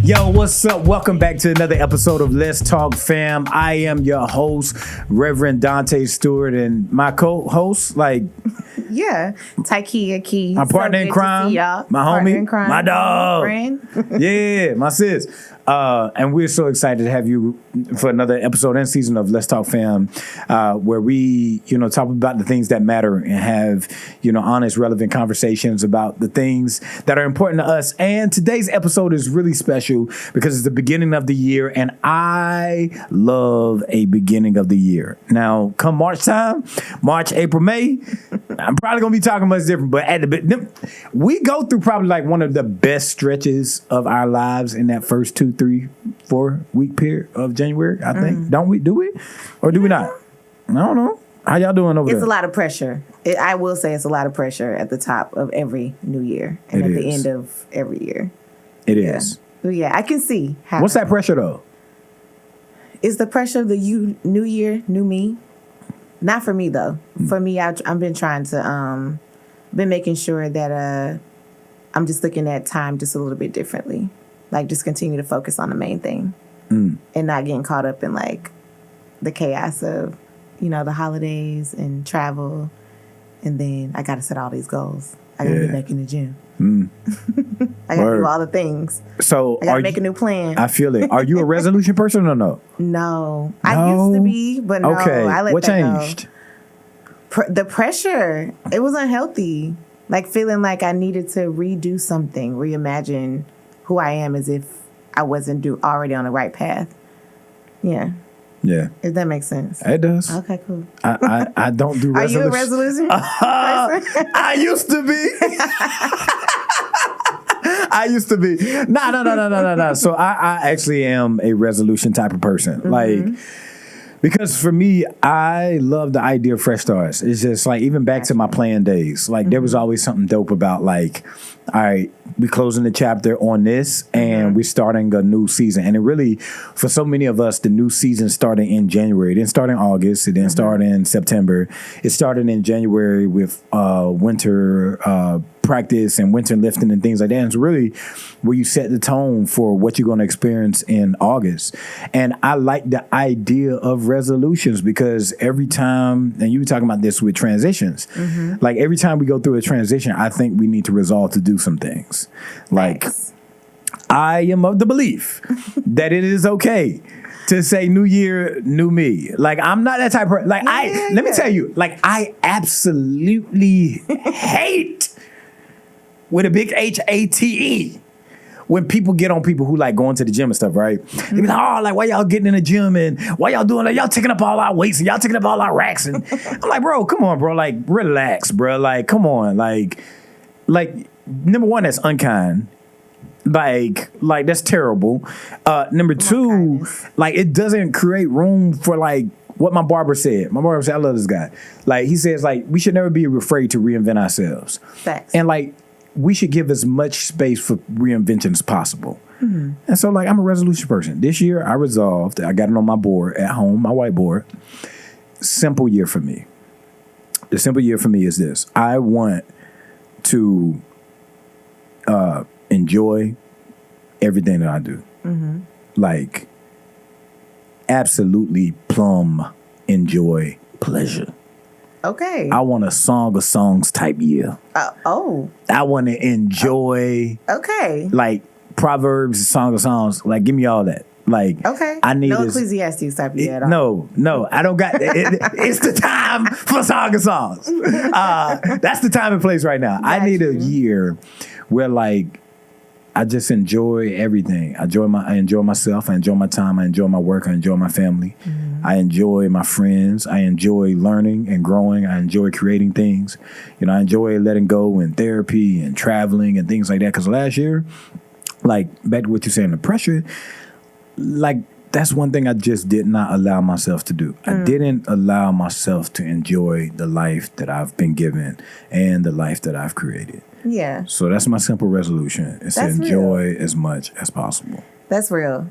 Yo, what's up? Welcome back to another episode of Let's Talk Fam. I am your host, Reverend Dante Stewart, and my co-host, Tykia Key. My partner in crime, my homie, my dog, friend. Yeah, my sis. And we're so excited to have you for another episode and season of Let's Talk Fam, where we, talk about the things that matter and have, honest, relevant conversations about the things that are important to us. And today's episode is really special because it's the beginning of the year, and I love a beginning of the year. Now, come March time, March, April, May, I'm probably gonna be talking much different, but we go through probably like one of the best stretches of our lives in that first 2, 3, 4 week period of January, I think. Don't we? Do we? Or do we not? I don't know. How y'all doing over there? It's a lot of pressure. I will say it's a lot of pressure at the top of every new year and at the end of every year. It is. Yeah, I can see how. What's that pressure though? Is the pressure of the new year, new me? Not for me though. For me, I've been trying to been making sure that I'm just looking at time just a little bit differently. Like just continue to focus on the main thing and not getting caught up in like the chaos of, the holidays and travel. And then I got to set all these goals. I got to get back in the gym. I got to do all the things. So I got to make a new plan. I feel it. Are you a resolution person or no? No. I used to be, but no. Okay. I let what that changed? Go. The pressure. It was unhealthy. Like feeling like I needed to redo something, reimagine who I am as if I wasn't already on the right path. Yeah. Yeah. If that makes sense. It does. Okay, cool. I don't do resolution. Are you a resolution person? I used to be. I used to be. No. So I actually am a resolution type of person. Like, because for me, I love the idea of fresh starts. It's just like, even back to my playing days, like there was always something dope about like, all right, we closing the chapter on this and we're starting a new season. And it really, for so many of us, the new season started in January. It didn't start in August. It didn't start in September. It started in January with winter practice and winter lifting and things like that. And it's really where you set the tone for what you're going to experience in August. And I like the idea of resolutions because every time, and you were talking about this with transitions, like every time we go through a transition, I think we need to resolve to do some things. Like, I am of the belief that it is okay to say new year, new me. Like, I'm not that type of person. Like, let me tell you, like, I absolutely hate with a big HATE when people get on people who like going to the gym and stuff, right? They be like, oh, like, why y'all getting in the gym and why y'all doing that? Y'all taking up all our weights and y'all taking up all our racks. And I'm like, bro, come on, bro. Like, relax, bro. Like, come on. Like, number one, that's unkind. Like that's terrible. Number two, like, it doesn't create room for like what my barber said. My barber said, I love this guy. Like, he says, like, we should never be afraid to reinvent ourselves. Facts. And like, we should give as much space for reinvention as possible. And so, like, I'm a resolution person. This year, I resolved, I got it on my board at home, my whiteboard. Simple year for me. The simple year for me is this. I want to enjoy everything that I do. Like, absolutely plumb enjoy pleasure. Okay. I want a Song of Songs type year. I want to enjoy. Okay. Like Proverbs, Song of Songs. Like, give me all that. Like, okay. I need no Ecclesiastes type of year at all. No, I don't got it's the time for Song of Songs. That's the time and place right now. I need a year where, like, I just enjoy everything. I enjoy myself. I enjoy my time. I enjoy my work. I enjoy my family. I enjoy my friends. I enjoy learning and growing. I enjoy creating things. I enjoy letting go and therapy and traveling and things like that. Because last year, like, back to what you're saying, the pressure, like, that's one thing I just did not allow myself to do. I didn't allow myself to enjoy the life that I've been given and the life that I've created. Yeah. So that's my simple resolution, is to enjoy as much as possible. That's real.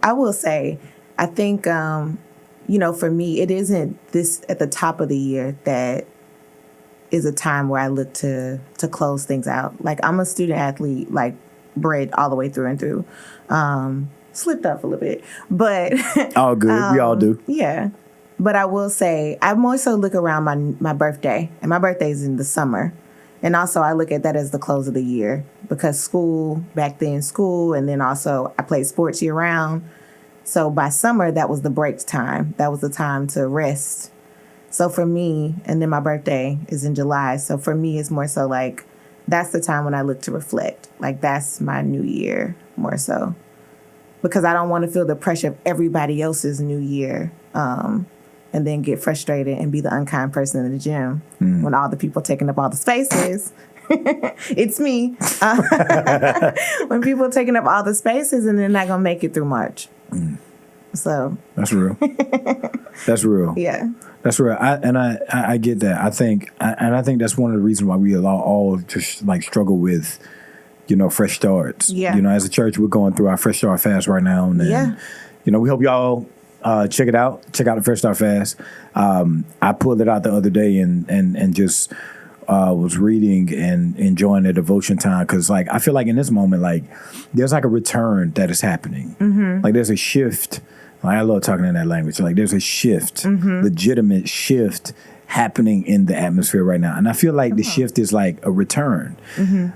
I will say, I think, for me, it isn't this at the top of the year that is a time where I look to close things out. Like, I'm a student athlete, like bred all the way through and through. Slipped up a little bit, but all good. We all do. Yeah. But I will say, I more so look around my birthday, and my birthday is in the summer. And also I look at that as the close of the year, because back then school, and then also I played sports year round. So by summer, that was the break time. That was the time to rest. So for me, and then my birthday is in July. So for me, it's more so like, that's the time when I look to reflect. Like, that's my new year more so. Because I don't want to feel the pressure of everybody else's new year, and then get frustrated and be the unkind person in the gym when all the people taking up all the spaces. It's me. When people taking up all the spaces and they're not going to make it through March. So. That's real. That's real. Yeah. That's real. I get that. I think that's one of the reasons why we all just like struggle with, fresh starts. Yeah. As a church, we're going through our Fresh Start Fast right now. And, yeah. We hope y'all check it out. Check out the Fresh Start Fast. I pulled it out the other day and just was reading and enjoying the devotion time, because like I feel like in this moment, like there's like a return that is happening. Like there's a shift. Like, I love talking in that language. Like there's a shift, legitimate shift happening in the atmosphere right now. And I feel like the shift is like a return.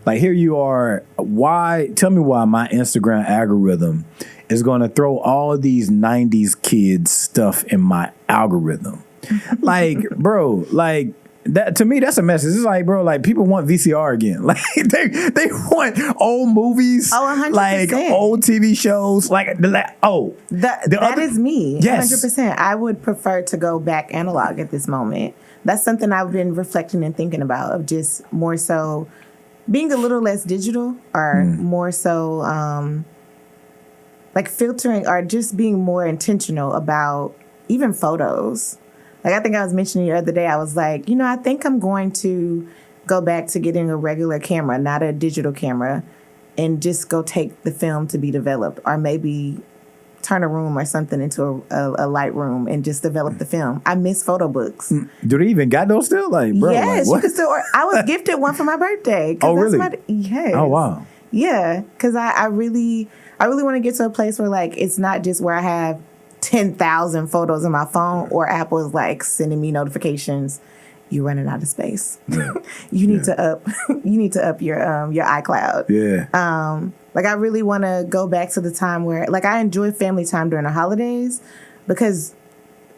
Like here you are. Tell me why my Instagram algorithm is going to throw all of these 90s kids stuff in my algorithm. Like, bro, like that to me, that's a message. It's like, bro, like people want VCR again. Like they want old movies, 100%. like old TV shows. That is me. Yes. 100%. I would prefer to go back analog at this moment. That's something I've been reflecting and thinking about, of just more so being a little less digital, or more so like filtering, or just being more intentional about even photos. Like I think I was mentioning the other day, I was like, I think I'm going to go back to getting a regular camera, not a digital camera, and just go take the film to be developed, or maybe turn a room or something into a light room and just develop the film. I miss photo books. Do they even got those still? Like, bro, yes, like, what? You can still. I was gifted one for my birthday. Oh, really? Yes. Oh, wow. Yeah, because I really want to get to a place where like it's not just where I have 10,000 photos in my phone, or Apple is like sending me notifications. You're running out of space. Yeah. You need to up your iCloud. Yeah. Like I really want to go back to the time where like I enjoy family time during the holidays, because,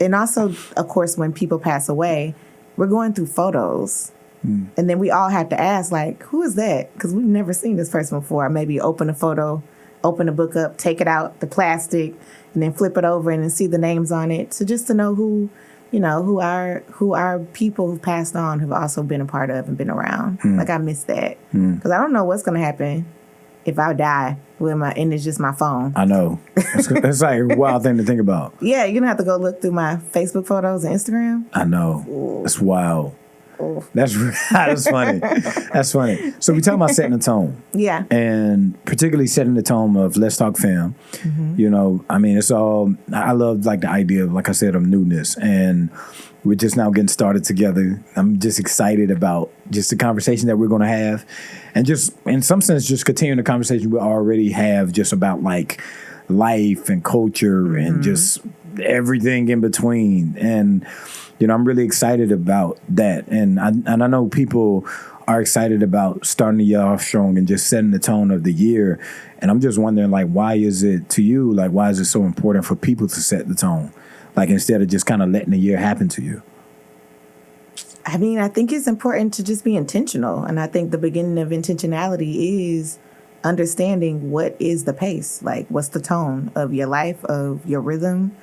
and also of course when people pass away, we're going through photos. And then we all have to ask, like, who is that? Because we've never seen this person before. Maybe open a photo, open the book up, take it out, the plastic, and then flip it over and then see the names on it. So just to know who are people who've passed on, who've also been a part of and been around. Like I miss that, because I don't know what's going to happen if I die and it's just my phone. I know. It's like a wild thing to think about. Yeah, you're going to have to go look through my Facebook photos and Instagram. I know. Ooh. It's wild. Ooh. That's funny. That's funny. So we talking about setting the tone. Yeah. And particularly setting the tone of Let's Talk Fam. I mean, it's all, I love like the idea of, like I said, of newness. And we're just now getting started together. I'm just excited about just the conversation that we're going to have. And just, in some sense, just continuing the conversation we already have just about like life and culture and just everything in between. And I'm really excited about that. And I know people are excited about starting the year off strong and just setting the tone of the year. And I'm just wondering, like, why is it so important for people to set the tone? Like, instead of just kind of letting the year happen to you? I mean, I think it's important to just be intentional. And I think the beginning of intentionality is understanding what is the pace, like what's the tone of your life, of your rhythm.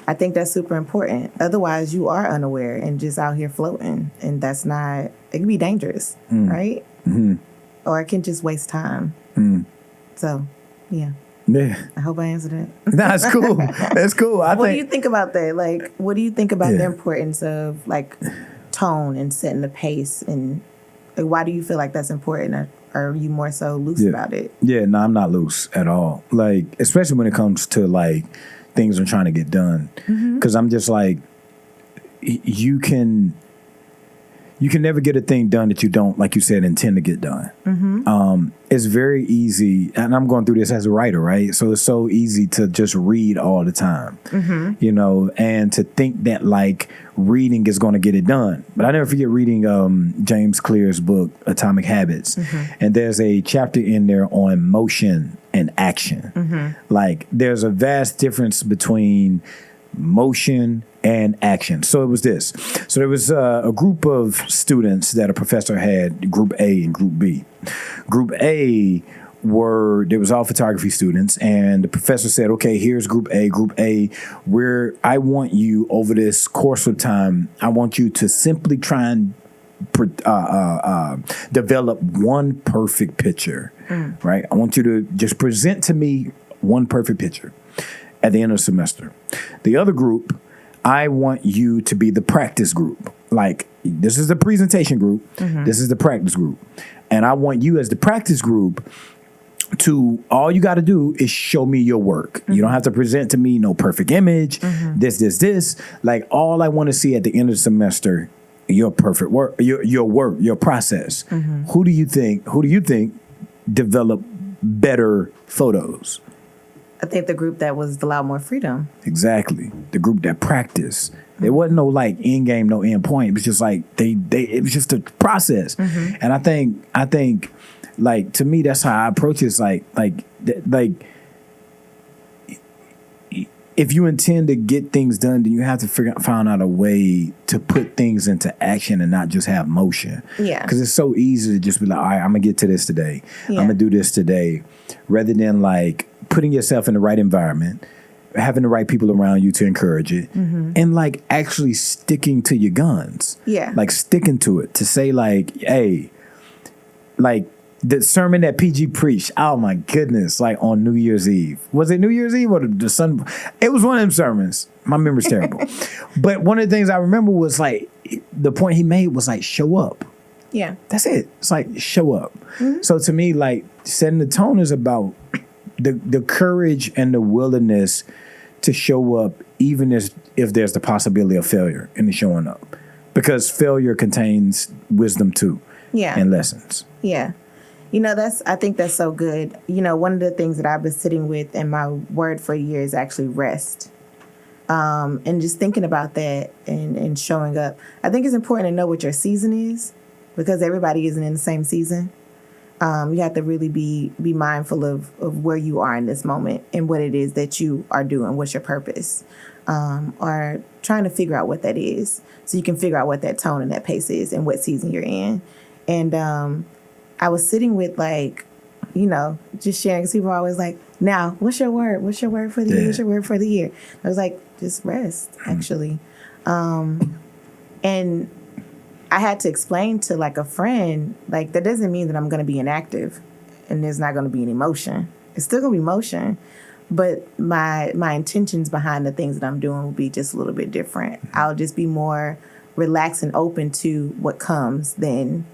I think that's super important. Otherwise, you are unaware and just out here floating. And that's not, it can be dangerous, right? Or it can just waste time. So, yeah. Yeah. I hope I answered it. That's cool. That's cool. What do you think about that? Like, what do you think about the importance of, like, tone and setting the pace? And like, why do you feel like that's important? Or are you more so loose about it? Yeah, no, I'm not loose at all. Like, especially when it comes to, like, things I'm trying to get done. Because I'm just like, you can you can never get a thing done that you don't, like you said, intend to get done. It's very easy, and I'm going through this as a writer, right? So it's so easy to just read all the time, you know, and to think that like reading is going to get it done. But I never forget reading James Clear's book, Atomic Habits, and there's a chapter in there on motion and action. Like there's a vast difference between motion and action. So it was this. So there was a group of students that a professor had, Group A and Group B. Group A there was all photography students, and the professor said, okay, here's Group A. Group A, I want you over this course of time, I want you to simply try and develop one perfect picture, right? I want you to just present to me one perfect picture at the end of the semester. The other group, I want you to be the practice group. Like, this is the presentation group. This is the practice group. And I want you as the practice group to, all you got to do is show me your work. You don't have to present to me no perfect image, this. Like, all I want to see at the end of the semester, your perfect work, your work, your process. Who do you think developed better photos? I think the group that was allowed more freedom. Exactly. The group that practiced. There wasn't no like end game, no end point. It was just like it was just a process. And I think like to me that's how I approach it. It's like if you intend to get things done, then you have to find out a way to put things into action and not just have motion. Yeah. Because it's so easy to just be like, all right, I'm gonna get to this today. I'm gonna do this today, rather than like putting yourself in the right environment, having the right people around you to encourage it, and like actually sticking to your guns. Yeah. Like sticking to it, to say like, hey, like the sermon that PG preached, oh my goodness, like on New Year's Eve. Was it New Year's Eve or the sun? It was one of them sermons. My memory's terrible. But one of the things I remember was like, the point he made was like, show up. Yeah. That's it. It's like, show up. So to me, like setting the tone is about the courage and the willingness to show up, even if there's the possibility of failure in the showing up, because failure contains wisdom too, and lessons. Yeah, you know, I think that's so good. You know, one of the things that I've been sitting with, and my word for a year is actually rest. And just thinking about that and showing up. I think it's important to know what your season is, because everybody isn't in the same season. You have to really be mindful of where you are in this moment and what it is that you are doing. What's your purpose? Or trying to figure out what that is, so you can figure out what that tone and that pace is and what season you're in. And I was sitting with like, you know, just sharing, because people are always like, now, what's your word? What's your word for the year? What's your word for the year? I was like, just rest, actually. And I had to explain to like a friend, like that doesn't mean that I'm going to be inactive and there's not going to be any motion. It's still going to be motion, but my intentions behind the things that I'm doing will be just a little bit different. I'll just be more relaxed and open to what comes than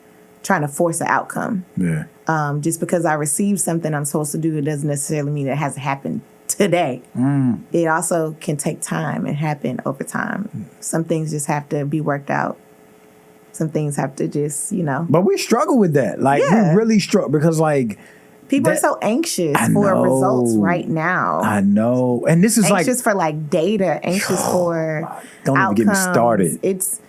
trying to force an outcome. Yeah. Just because I received something I'm supposed to do, it doesn't necessarily mean it has to happen today. It also can take time and happen over time. Some things just have to be worked out. Some things have to just, you know. But we struggle with that. Like, we really struggle because, like, people are so anxious for results right now. I know. And this is anxious for, like, data, anxious for don't outcomes. Even get me started. It's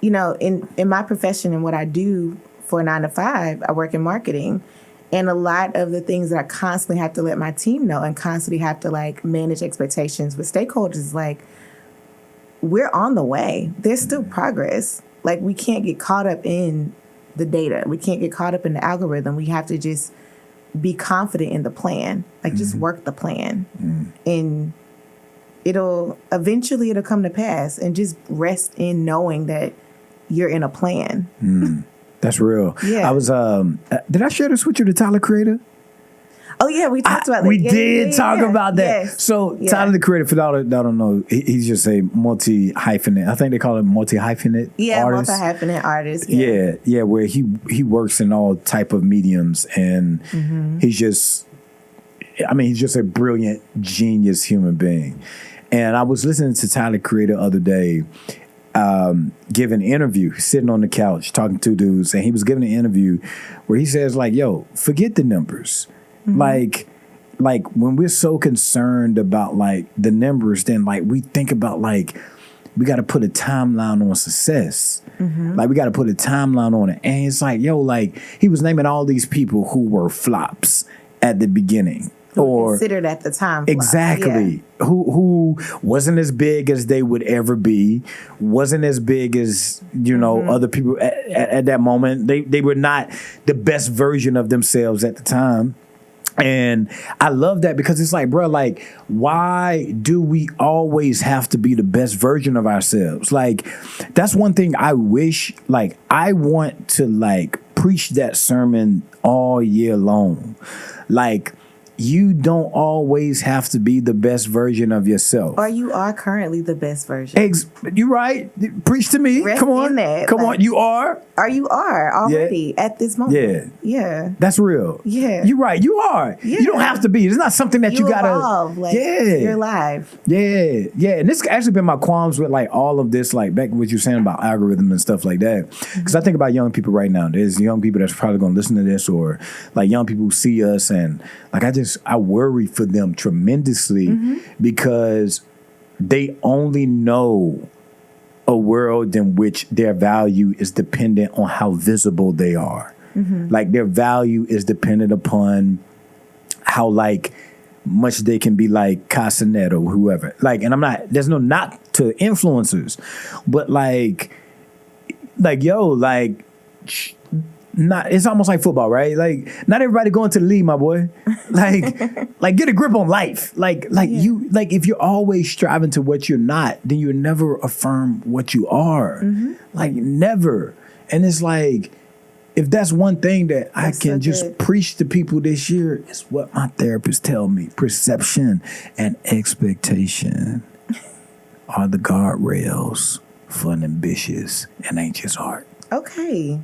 you know, in my profession and what I do for 9 to 5, I work in marketing. And a lot of the things that I constantly have to let my team know and constantly have to, like, manage expectations with stakeholders is, like, we're on the way. There's still progress. Like, we can't get caught up in the data. We can't get caught up in the algorithm. We have to just be confident in the plan. Like, just work the plan. And it'll come to pass. And just rest in knowing that you're in a plan. That's real. Yeah. I was, did I share this with you, the Tyler Creator? Oh, yeah, we talked about that. We did talk about that. Yes. So, Tyler, the Creator, for those that don't know, he's just a multi-hyphenate. I think they call it multi-hyphenate artist. Multi-hyphenate artist. Yeah, where he works in all type of mediums. And he's just a brilliant, genius human being. And I was listening to Tyler Creator the other day. giving an interview, sitting on the couch talking to dudes, and he was giving an interview where he says like, "Yo, forget the numbers, like when we're so concerned about like the numbers, then like we think about like we got to put a timeline on success, like we got to put a timeline on it." And it's like, yo, like he was naming all these people who were flops at the beginning. Or considered at the time. Exactly. Yeah. Who wasn't as big as they would ever be, wasn't as big as, you know, other people at that moment. They were not the best version of themselves at the time. And I love that because it's like, bro, like, why do we always have to be the best version of ourselves? Like, that's one thing I wish, like, I want to, like, preach that sermon all year long. Like, you don't always have to be the best version of yourself. Or you are currently the best version. You're right. Preach to me. Rest Come on. in that. Come on. You are. Or you are already at this moment. Yeah. Yeah. That's real. Yeah. You're right. You are. Yeah. You don't have to be. It's not something that you gotta evolve. Like, you're live. Yeah. Yeah. And this has actually been my qualms with like all of this, like back what you were saying about algorithm and stuff like that. Because I think about young people right now. There's young people that's probably gonna listen to this, or like young people who see us, and like I worry for them tremendously because they only know a world in which their value is dependent on how visible they are. Like their value is dependent upon how like much they can be like Casanet or whoever. Like, and there's no knock to influencers, but like yo, like not, it's almost like football, right? Like not everybody going to the league, my boy. Like get a grip on life. You like if you're always striving to what you're not, then you'll never affirm what you are. Like never. And it's like, if that's one thing that I can just preach to people this year, it's what my therapist tell me. Perception and expectation are the guardrails for an ambitious and anxious heart. Okay.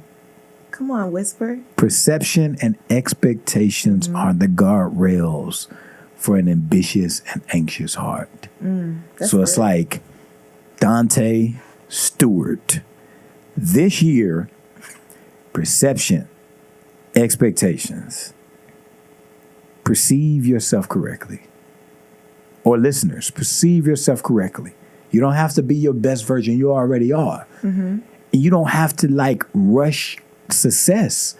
Come on, whisper. Perception and expectations are the guardrails for an ambitious and anxious heart. So it's like Dante Stewart. This year, perception, expectations. Perceive yourself correctly. Or listeners, perceive yourself correctly. You don't have to be your best version. You already are. And you don't have to like rush success.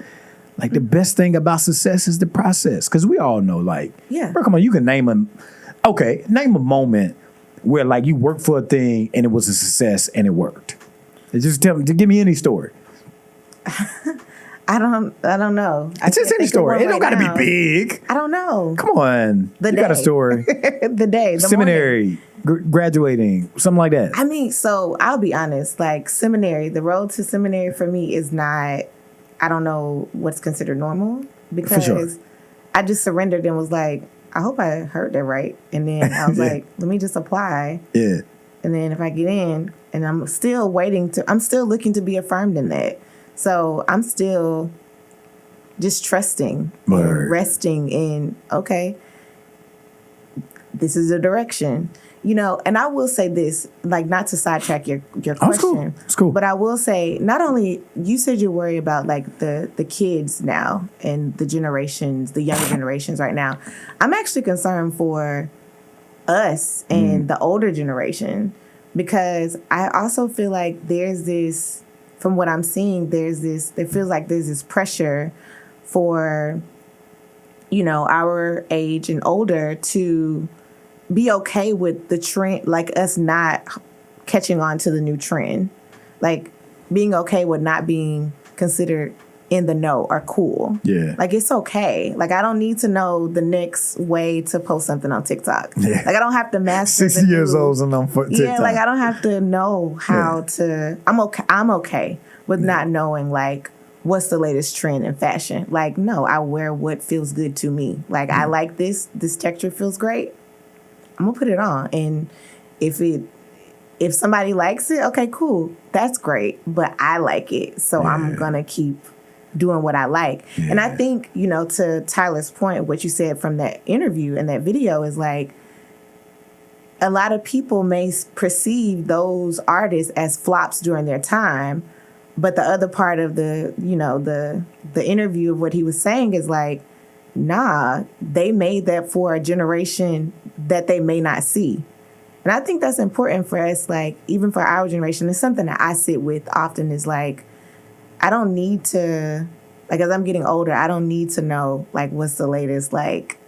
Like the best thing about success is the process. Because we all know, like, bro, come on, you can name a moment where like you worked for a thing and it was a success and it worked. Just give me any story. I don't know. It's just any story. It don't got to be big. I don't know. Come on. You got a story. The Seminary, graduating, something like that. I mean, so I'll be honest, like seminary, the road to seminary for me is not, I don't know what's considered normal, because I just surrendered and was like, I hope I heard that right. And then I was like, let me just apply. Yeah. And then if I get in, and I'm still looking to be affirmed in that. So I'm still just trusting and resting in, okay, this is the direction. You know, and I will say this, like, not to sidetrack your question. It's cool. But I will say, not only, you said you worry about, like, the kids now and the generations, the younger generations right now. I'm actually concerned for us and the older generation, because I also feel like there's this, from what I'm seeing, there feels like there's this pressure for, you know, our age and older to be okay with the trend, like us not catching on to the new trend, like being okay with not being considered in the know or cool. Yeah. Like, it's okay. Like, I don't need to know the next way to post something on TikTok. Yeah. Like, I don't have to master 60 years old and on TikTok. Yeah, like, I don't have to know how to, I'm okay with not knowing, like, what's the latest trend in fashion. Like, no, I wear what feels good to me. Like, I like this texture feels great, I'm gonna put it on. And if somebody likes it, okay, cool, that's great. But I like it, so I'm gonna keep doing what I like. Yeah. And I think, you know, to Tyler's point, what you said from that interview and that video is like, a lot of people may perceive those artists as flops during their time, but the other part of the, you know, the interview of what he was saying is like, nah, they made that for a generation that they may not see. And I think that's important for us, like, even for our generation. It's something that I sit with often is like, I don't need to, like, as I'm getting older, I don't need to know, like, what's the latest, like,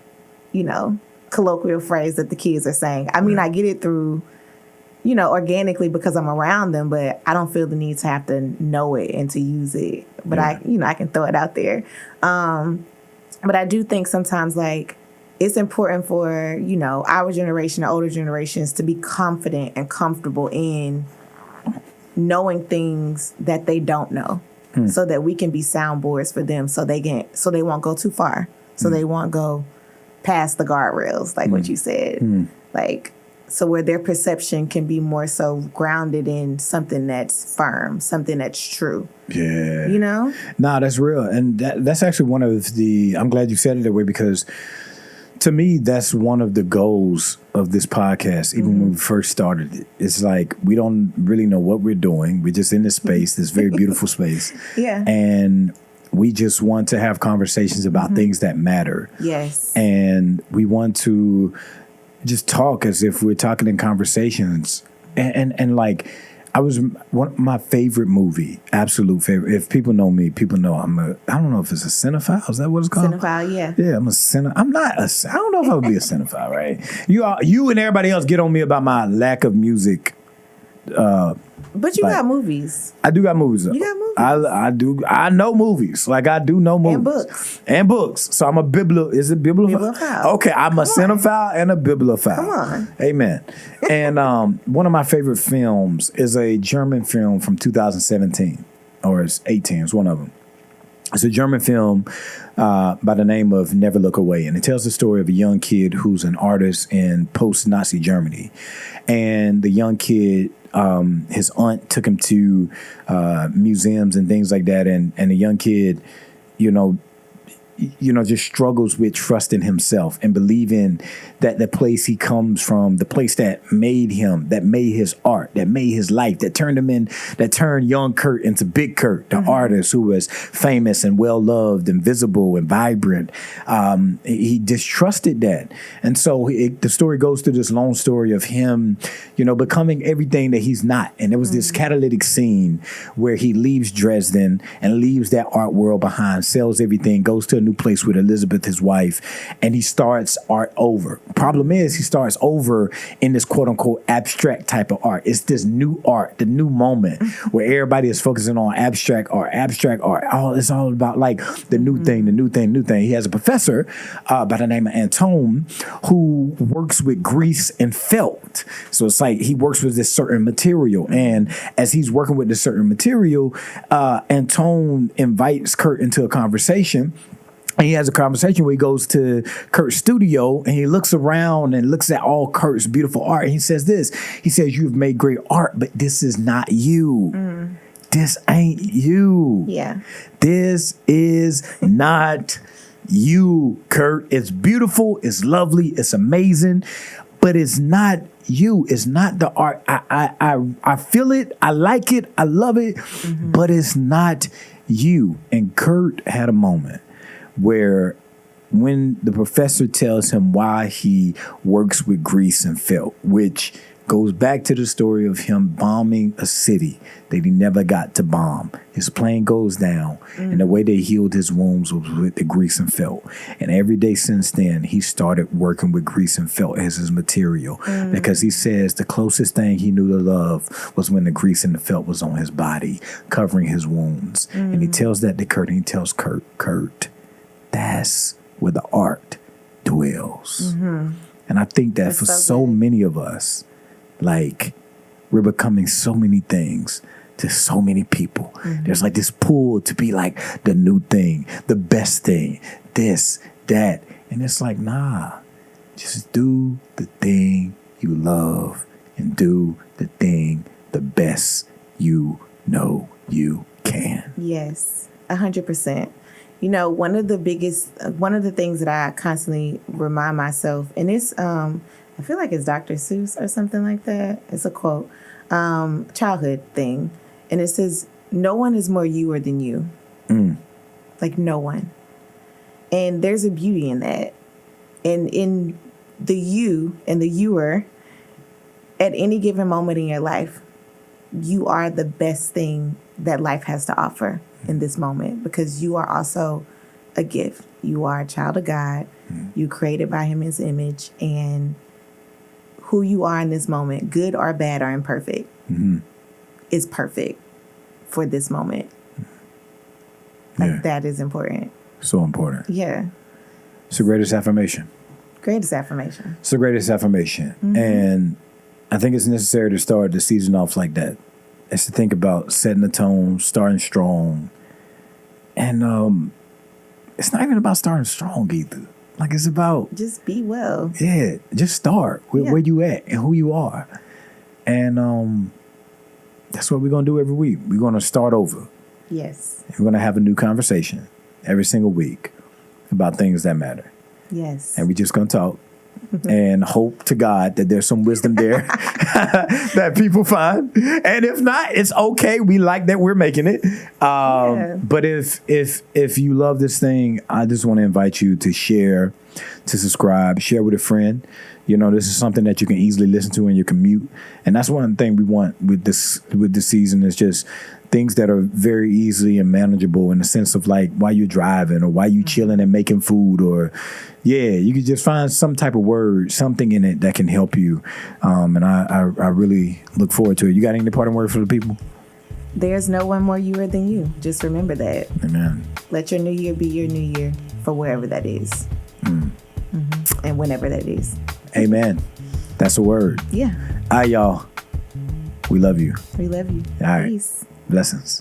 you know, colloquial phrase that the kids are saying. I mean, I get it through, you know, organically because I'm around them, but I don't feel the need to have to know it and to use it. But I can throw it out there. But I do think sometimes, like, it's important for, you know, our generation, the older generations, to be confident and comfortable in knowing things that they don't know, so that we can be soundboards for them, so they won't go too far, so they won't go past the guardrails, like what you said, like, so where their perception can be more so grounded in something that's firm, something that's true. Yeah. You know? Nah, that's real. And that's actually one of the, I'm glad you said it that way, because to me, that's one of the goals of this podcast, even when we first started it. It's like, we don't really know what we're doing. We're just in this space, this very beautiful space. Yeah. And we just want to have conversations about things that matter. Yes. And we want to just talk as if we're talking in conversations. And like, my favorite movie, absolute favorite. If people know me, people know I don't know if it's a cinephile. Is that what it's called? Cinephile, yeah. Yeah, I'm a cinephile. I don't know if I would be a cinephile, right? You and everybody else get on me about my lack of music. But you got movies. I do got movies. You got movies. I do. I know movies. Like, I do know movies. And books. So I'm a is it bibliophile? Okay, I'm a cinephile and a bibliophile. Come on. Amen. And one of my favorite films is a German film from 2017. Or it's 18. It's one of them. It's a German film by the name of Never Look Away. And it tells the story of a young kid who's an artist in post-Nazi Germany. And the young kid, his aunt took him to museums and things like that. And the young kid, just struggles with trusting himself and believing that the place he comes from, the place that made him, that made his art, that made his life, that turned young Kurt into big Kurt, the artist who was famous and well-loved and visible and vibrant. He distrusted that. And so the story goes through this long story of him, becoming everything that he's not. And there was this catalytic scene where he leaves Dresden and leaves that art world behind, sells everything, goes to a new place with Elizabeth, his wife, and he starts art over. Problem is, he starts over in this quote unquote abstract type of art. It's this new art, the new moment where everybody is focusing on abstract art. It's all about like the new thing. He has a professor by the name of Anton who works with grease and felt. So it's like he works with this certain material. And as he's working with this certain material, Anton invites Kurt into a conversation. And he has a conversation where he goes to Kurt's studio and he looks around and looks at all Kurt's beautiful art. And he says this. He says, "You've made great art, but this is not you. This ain't you. Yeah. This is not you, Kurt. It's beautiful. It's lovely. It's amazing. But it's not you. It's not the art. I feel it. I like it. I love it. But it's not you." And Kurt had a moment where when the professor tells him why he works with grease and felt, which goes back to the story of him bombing a city that he never got to bomb. His plane goes down, and the way they healed his wounds was with the grease and felt. And every day since then, he started working with grease and felt as his material, because he says the closest thing he knew to love was when the grease and the felt was on his body, covering his wounds. And he tells that to Kurt, and he tells Kurt, that's where the art dwells. And I think that for so many of us, like, we're becoming so many things to so many people. There's like this pull to be like the new thing, the best thing, this, that. And it's like, nah, just do the thing you love and do the thing the best you know you can. Yes, 100%. One of the things that I constantly remind myself, and it's, I feel like it's Dr. Seuss or something like that. It's a quote, childhood thing. And it says, no one is more you than you. Like no one. And there's a beauty in that. And in the you and the youer, at any given moment in your life, you are the best thing that life has to offer in this moment, because you are also a gift. You are a child of God. You created by him his image, and who you are in this moment, good or bad or imperfect, is perfect for this moment. Like that is important. So important. Yeah. It's the greatest affirmation. Greatest affirmation. It's the greatest affirmation. And I think it's necessary to start the season off like that. It's to think about setting the tone, starting strong. And it's not even about starting strong either. Like, it's about... just be well. Yeah, just start with where you at and who you are. And that's what we're going to do every week. We're going to start over. Yes. We're going to have a new conversation every single week about things that matter. Yes. And we're just going to talk and hope to God that there's some wisdom there that people find. And if not, it's okay. We like that we're making it. But if you love this thing, I just want to invite you to share, to subscribe, share with a friend. You know, this is something that you can easily listen to in your commute. And that's one thing we want with this season, is just things that are very easily and manageable, in the sense of like while you're driving or while you chilling and making food, or you can just find some type of word, something in it that can help you. And I really look forward to it. You got any parting word for the people? There's no one more youer than you. Just remember that. Amen. Let your new year be your new year, for wherever that is. And whenever that is. Amen. That's a word. Yeah. All right, y'all. We love you. We love you. All right. Peace. Blessings.